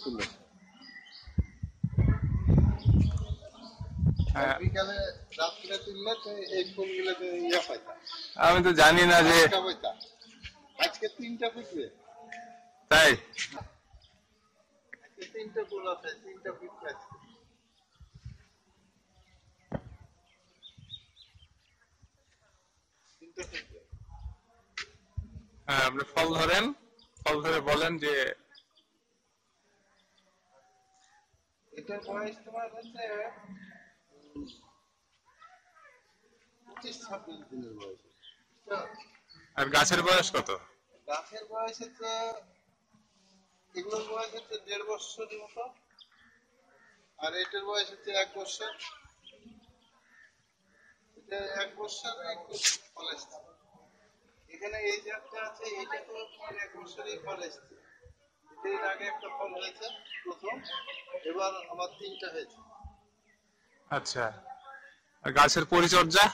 তুলে বিকালে রাত্রে তুললে এই ফুলগুলো ইয়ে পাইতা। আমি তো জানি না যে আজকে 3টা পিকবে, তাই আজকে 3টা ফুল আছে, 3টা পিকবে আজকে। হ্যাঁ, আপনি ফল ধরেন, ফল ধরে বলেন যে এটার বয়স তোমার হচ্ছে 25-26 দিনের বয়স। আর গাছের বয়স কত? গাছের বয়স হচ্ছে, এগুলোর বয়স হচ্ছে 1.5 বছরের মতো, আর এটার বয়স হচ্ছে 1 বছর। এটা 1 বছর ফল এসছে। এখানে এই যে একটা আছে, এইটা তো তোমার 1 বছরই ফল এসছে। এর আগে একটা ফল হয়েছে প্রথম, এবার আবার 3টা হয়েছে। আচ্ছা, আর গাছের পরিচর্যা?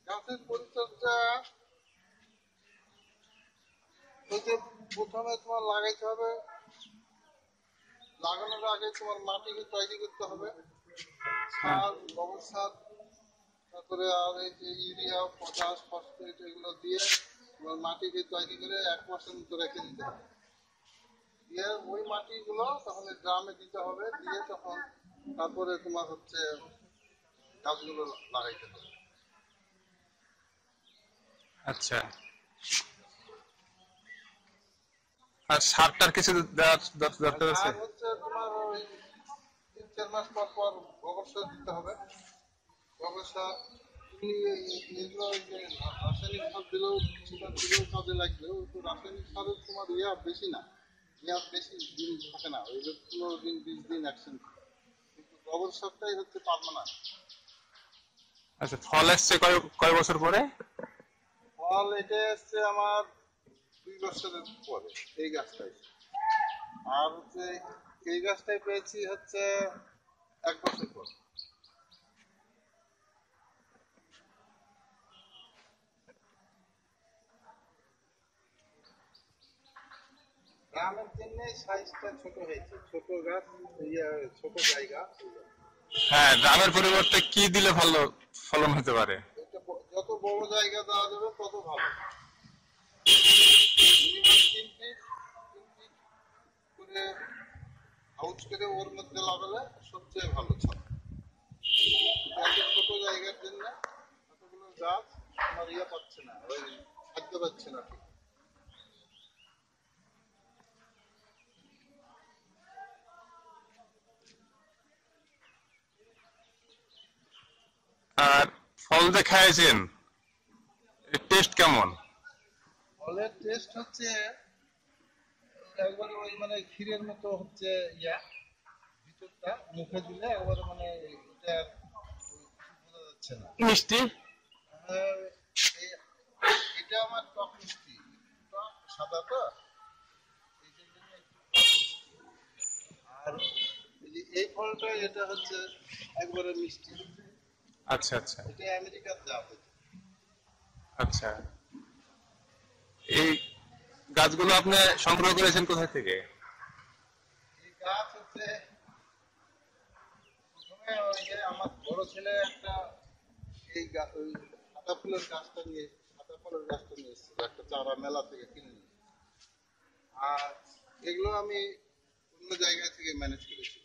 গাছের পরিচর্যা ওই যে প্রথমে তোমার লাগাইতে হবে, লাগানোর আগে তোমার মাটিকে তৈরি করতে হবে, সার, গোবর সার, তারপরে আর এই যে ইউরিয়া, পটাশ, ফসফেট এগুলো দিয়ে তোমার মাটিকে তৈরি করে 1 মাসের মতো রেখে দিতে হবে। দিয়ে ওই মাটিগুলো তখন ড্রামে দিতে হবে, দিয়ে তখন তারপরে তোমার হচ্ছে গাছগুলো লাগাইতে হবে। আচ্ছা, আর সারটার কিছু দেওয়ার দরকার আছে? আর হচ্ছে তোমার ওই 3-4 মাস পর পর গোবর সার দিতে হবে। গোবর সার এগুলো ওই যে রাসায়নিক সার দিলেও কাজে লাগলেও রাসায়নিক সারের তোমার ইয়া বেশি না, মেয়াদ বেশি দিন থাকে না, ওই যে 15 দিন 20 দিন অ্যাকশন। কিন্তু গোবর সারটাই হচ্ছে পার্মানেন্ট। আচ্ছা, ফল এসছে কয় বছর পরে? ফল এটা এসছে আমার 2 বছরের পরে এই গাছটাই, আর হচ্ছে এই গাছটাই পেয়েছি হচ্ছে 1 বছর পর। গ্রামের জন্য সাইজটা ছোট হয়েছে, ছোট গাছ, ছোট জায়গা। হ্যাঁ, গ্রামের পরিবর্তে কি দিলে ভালো ফলন হতে পারে? যত বড় জায়গা দেওয়া যাবে তত ভালো। করে হাউস করে ওর মধ্যে লাগালে সবচেয়ে ভালো ছাদ। ছোট জায়গার জন্য এতগুলো গাছ আমার ইয়ে পাচ্ছে না, ওই খাদ্য পাচ্ছে না ঠিক। আর ফল যে খাইছেন, টেস্ট কেমন? ফলের টেস্ট হচ্ছে একবারে ওই মানে ক্ষীরের মতো হচ্ছে, ভিতরটা মুখে দিলে একবারে মানে এটা বোঝা যাচ্ছে না, মিষ্টি। এটা আমার টক মিষ্টি, টক সাদা তো, আর এই ফলটা এটা হচ্ছে একবারে মিষ্টি। আচ্ছা আচ্ছা, এটা আমেরিকার জাত। আচ্ছা, এই গাছগুলো আপনি সংগ্রহ করেছেন কোথা থেকে? এই গাছ হচ্ছে প্রথমে ওই যে আমার বড় ছেলে একটা এই ওই সাদা ফুলের গাছটা নিয়ে, সাদা ফলের গাছটা নিয়ে এসেছিল একটা চারা মেলা থেকে কিনে নিয়ে, আর এগুলো আমি অন্য জায়গা থেকে ম্যানেজ করেছি।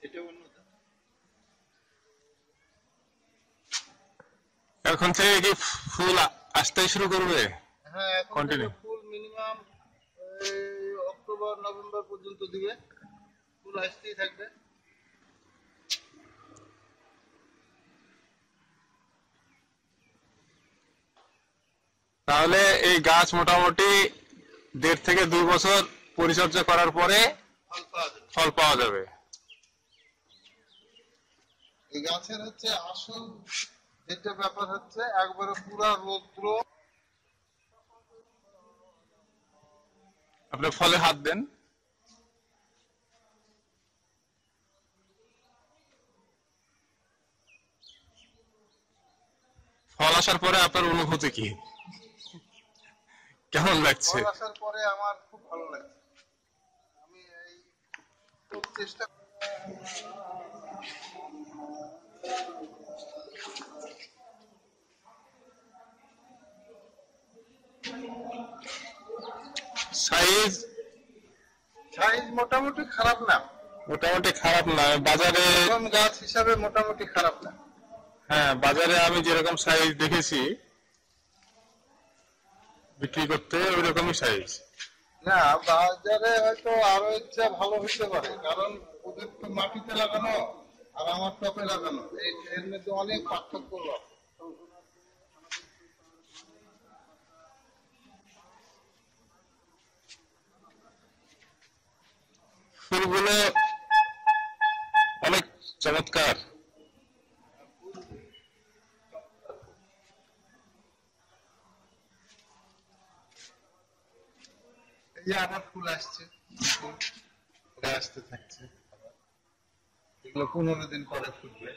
এটা অন্য জাত। এখন থেকে কি ফুল আসতে শুরু করবে? হ্যাঁ, এখন থেকে ফুল মিনিমাম অক্টোবর নভেম্বর পর্যন্ত দিবে, ফুল আসতেই থাকবে। তাহলে এই গাছ মোটামুটি 1.5 থেকে 2 বছর পরিচর্যা করার পরে ফল পাওয়া যাবে। এই গাছের হচ্ছে আসল যেটা ব্যাপার হচ্ছে একবারে পুরা রৌদ্র, আপনি ফলে হাত দেন, ফল আসার পরে আপনার অনুভূতি কি, কেমন লাগছে? ফল আসার পরে আমার খুব ভালো লাগছে। আমি এই খুব চেষ্টা সাইজ সাইজ মোটামুটি খারাপ না, মোটামুটি খারাপ না, বাজারে প্রথম গাছ হিসাবে মোটামুটি খারাপ না। হ্যাঁ বাজারে আমি যেরকম সাইজ দেখেছি বিক্রি করতে ওই রকমই সাইজ। না, বাজারে হয়তো আরো ইচ্ছা ভালো হইতে পারে, কারণ ওদের তো মাটিতে লাগানো আর আমার টপে লাগানো, এর মধ্যে অনেক পার্থক্য আছে। ফুলগুলো অনেক চমৎকার। এই যে আবার ফুল আসছে, ফুল আসতে থাকছে, এগুলো 15 দিন পরে ফুটবে।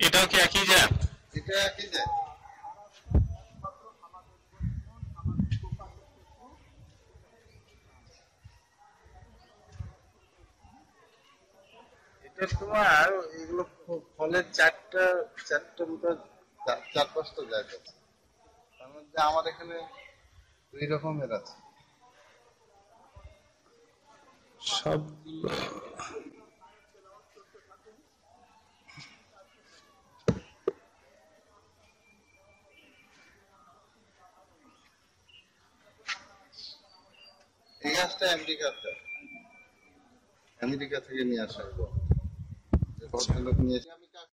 এটাও কি একই জাত? এটা কি যে এটা তোমার এগুলো ফলের চারটা মতো, 4-5টা জাত আছে, তার মধ্যে আমার এখানে 2 রকমের আছে। সব এই গাছটা আমেরিকা থেকে নিয়ে আসা, ভদ্রলোক নিয়ে এসে